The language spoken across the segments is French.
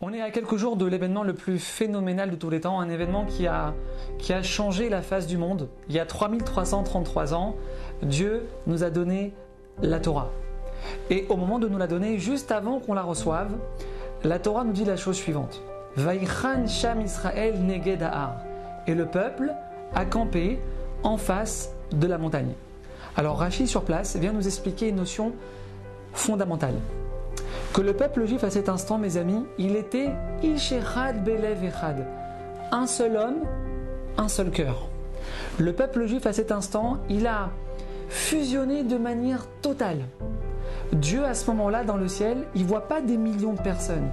On est à quelques jours de l'événement le plus phénoménal de tous les temps, un événement qui a changé la face du monde. Il y a 3333 ans, Dieu nous a donné la Torah. Et au moment de nous la donner, juste avant qu'on la reçoive, la Torah nous dit la chose suivante. Vaïchan Sham Israël Neged Ahar. Et le peuple a campé en face de la montagne. Alors Rashi sur place vient nous expliquer une notion fondamentale. Que le peuple juif à cet instant, mes amis, il était Ish Echad Belev Echad. Un seul homme, un seul cœur. Le peuple juif à cet instant, il a fusionné de manière totale. Dieu à ce moment-là dans le ciel, il ne voit pas des millions de personnes.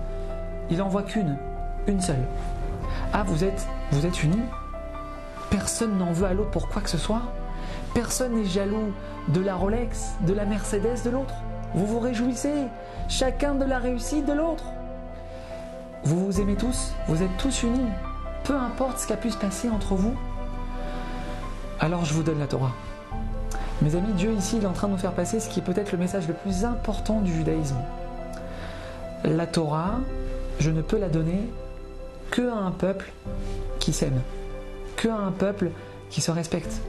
Il n'en voit une seule. Ah, vous êtes unis? Personne n'en veut à l'autre pour quoi que ce soit. Personne n'est jaloux de la Rolex, de la Mercedes de l'autre. Vous vous réjouissez, chacun de la réussite de l'autre. Vous vous aimez tous, vous êtes tous unis. Peu importe ce qui a pu se passer entre vous. Alors je vous donne la Torah. Mes amis, Dieu ici, il est en train de nous faire passer ce qui est peut-être le message le plus important du judaïsme. La Torah, je ne peux la donner que à un peuple qui s'aime, que à un peuple qui se respecte.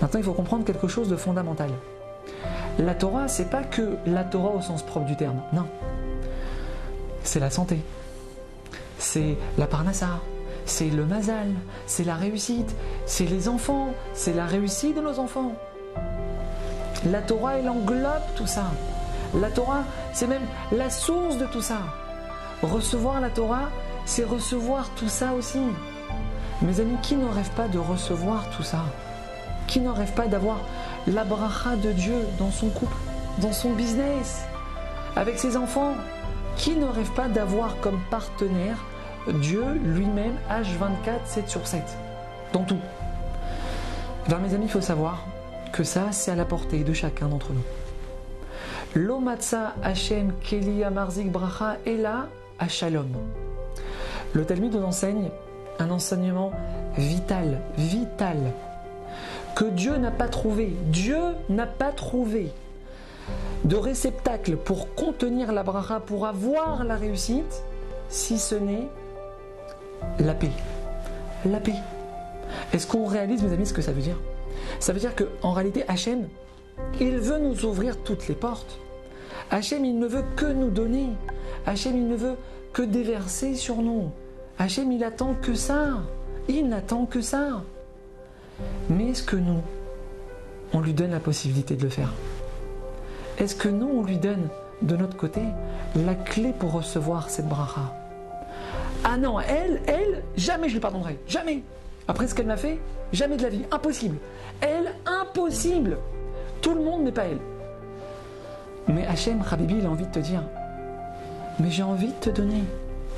Maintenant, il faut comprendre quelque chose de fondamental. La Torah, c'est pas que la Torah au sens propre du terme, non. C'est la santé, c'est la parnassa, c'est le mazal, c'est la réussite, c'est les enfants, c'est la réussite de nos enfants. La Torah, elle englobe tout ça. La Torah, c'est même la source de tout ça. Recevoir la Torah, c'est recevoir tout ça aussi. Mes amis, qui ne rêve pas de recevoir tout ça? Qui n'en rêve pas d'avoir la bracha de Dieu dans son couple, dans son business, avec ses enfants? Qui ne rêve pas d'avoir comme partenaire Dieu lui-même, H24, 7 sur 7, dans tout? Alors mes amis, il faut savoir que ça, c'est à la portée de chacun d'entre nous. Lo matza Hashem keli amarzik bracha ela ashalom. Le Talmud nous enseigne un enseignement vital, que Dieu n'a pas trouvé de réceptacle pour contenir la bracha, pour avoir la réussite, si ce n'est la paix. La paix. Est-ce qu'on réalise, mes amis, ce que ça veut dire? Ça veut dire qu'en réalité, Hachem, il veut nous ouvrir toutes les portes. Hachem, il ne veut que nous donner. Hachem, il ne veut que déverser sur nous. Hachem, il attend que ça. Il n'attend que ça. Mais est-ce que nous, on lui donne la possibilité de le faire? Est-ce que nous, on lui donne, de notre côté, la clé pour recevoir cette bracha? Ah non, elle, jamais je lui pardonnerai. Jamais. Après ce qu'elle m'a fait, jamais de la vie. Impossible. Elle, impossible. Tout le monde, mais pas elle. Mais Hachem, Habibi, il a envie de te dire, mais j'ai envie de te donner.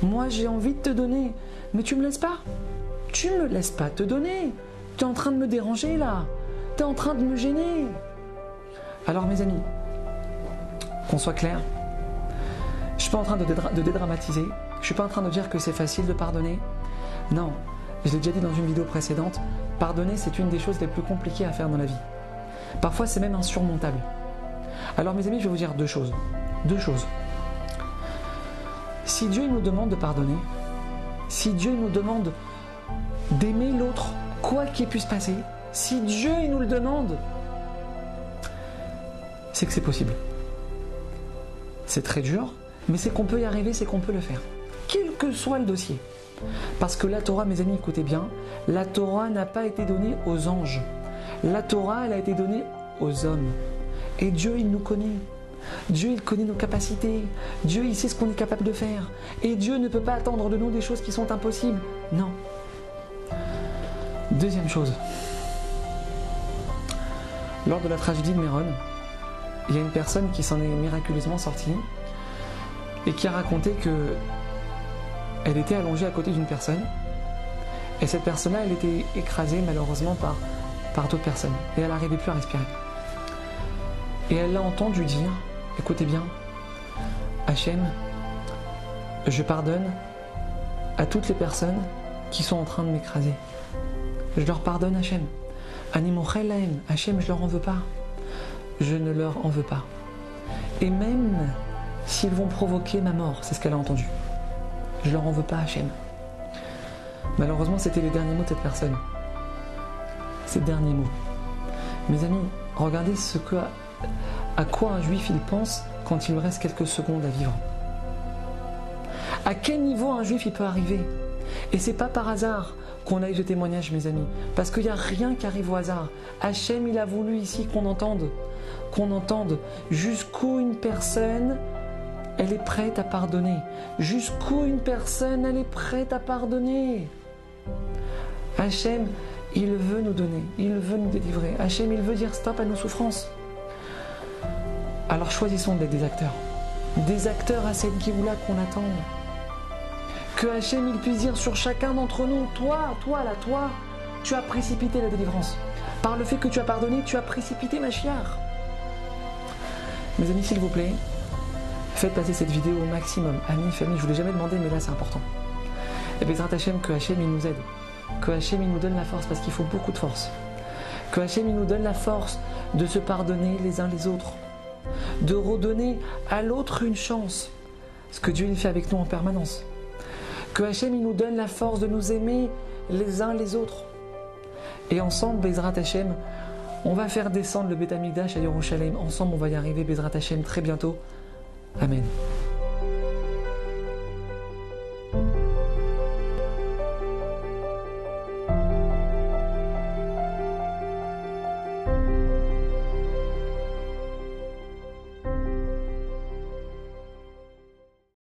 Moi, j'ai envie de te donner. Mais tu me laisses pas. Tu me laisses pas te donner. Tu es en train de me déranger là. Tu es en train de me gêner. Alors mes amis, qu'on soit clair, je ne suis pas en train de dédramatiser. Je ne suis pas en train de dire que c'est facile de pardonner. Non, je l'ai déjà dit dans une vidéo précédente, pardonner c'est une des choses les plus compliquées à faire dans la vie. Parfois c'est même insurmontable. Alors mes amis, je vais vous dire deux choses. Si Dieu nous demande de pardonner, si Dieu nous demande d'aimer l'autre, quoi qu'il puisse passer, si Dieu il nous le demande, c'est que c'est possible. C'est très dur, mais c'est qu'on peut y arriver, c'est qu'on peut le faire. Quel que soit le dossier. Parce que la Torah, mes amis, écoutez bien, la Torah n'a pas été donnée aux anges. La Torah, elle a été donnée aux hommes. Et Dieu, il nous connaît. Dieu, il connaît nos capacités. Dieu, il sait ce qu'on est capable de faire. Et Dieu ne peut pas attendre de nous des choses qui sont impossibles. Non. Deuxième chose. Lors de la tragédie de Méron, il y a une personne qui s'en est miraculeusement sortie et qui a raconté que elle était allongée à côté d'une personne et cette personne-là, elle était écrasée malheureusement par d'autres personnes et elle n'arrivait plus à respirer. Et elle l'a entendu dire, écoutez bien, Hachem, je pardonne à toutes les personnes qui sont en train de m'écraser. Je leur pardonne, Hachem. Animochel lahem, Hachem, je leur en veux pas. Je ne leur en veux pas. Et même s'ils vont provoquer ma mort, c'est ce qu'elle a entendu. Je leur en veux pas, Hachem. Malheureusement, c'était les derniers mots de cette personne. Ces derniers mots. Mes amis, regardez à quoi un juif il pense quand il lui reste quelques secondes à vivre. À quel niveau un juif il peut arriver? Et c'est pas par hasard qu'on a eu ce témoignage, mes amis, parce qu'il n'y a rien qui arrive au hasard. Hachem, il a voulu ici qu'on entende jusqu'où une personne, elle est prête à pardonner. Jusqu'où une personne, elle est prête à pardonner. Hachem, il veut nous donner, il veut nous délivrer. Hachem, il veut dire stop à nos souffrances. Alors choisissons d'être des acteurs à cette Géoula qu'on attend. Que Hachem, il puisse dire sur chacun d'entre nous, toi, tu as précipité la délivrance. Par le fait que tu as pardonné, tu as précipité Mashiach. Mes amis, s'il vous plaît, faites passer cette vidéo au maximum. Amis, famille, je ne vous l'ai jamais demandé, mais là c'est important. Et Bezrat Hachem, que Hachem, il nous aide. Que Hachem, il nous donne la force, parce qu'il faut beaucoup de force. Que Hachem, il nous donne la force de se pardonner les uns les autres. De redonner à l'autre une chance. Ce que Dieu, il fait avec nous en permanence. Que Hachem, il nous donne la force de nous aimer les uns les autres. Et ensemble, Bezrat Hachem, on va faire descendre le Beth Amikdash à Yerushalayim. Ensemble, on va y arriver, Bezrat Hachem, très bientôt. Amen.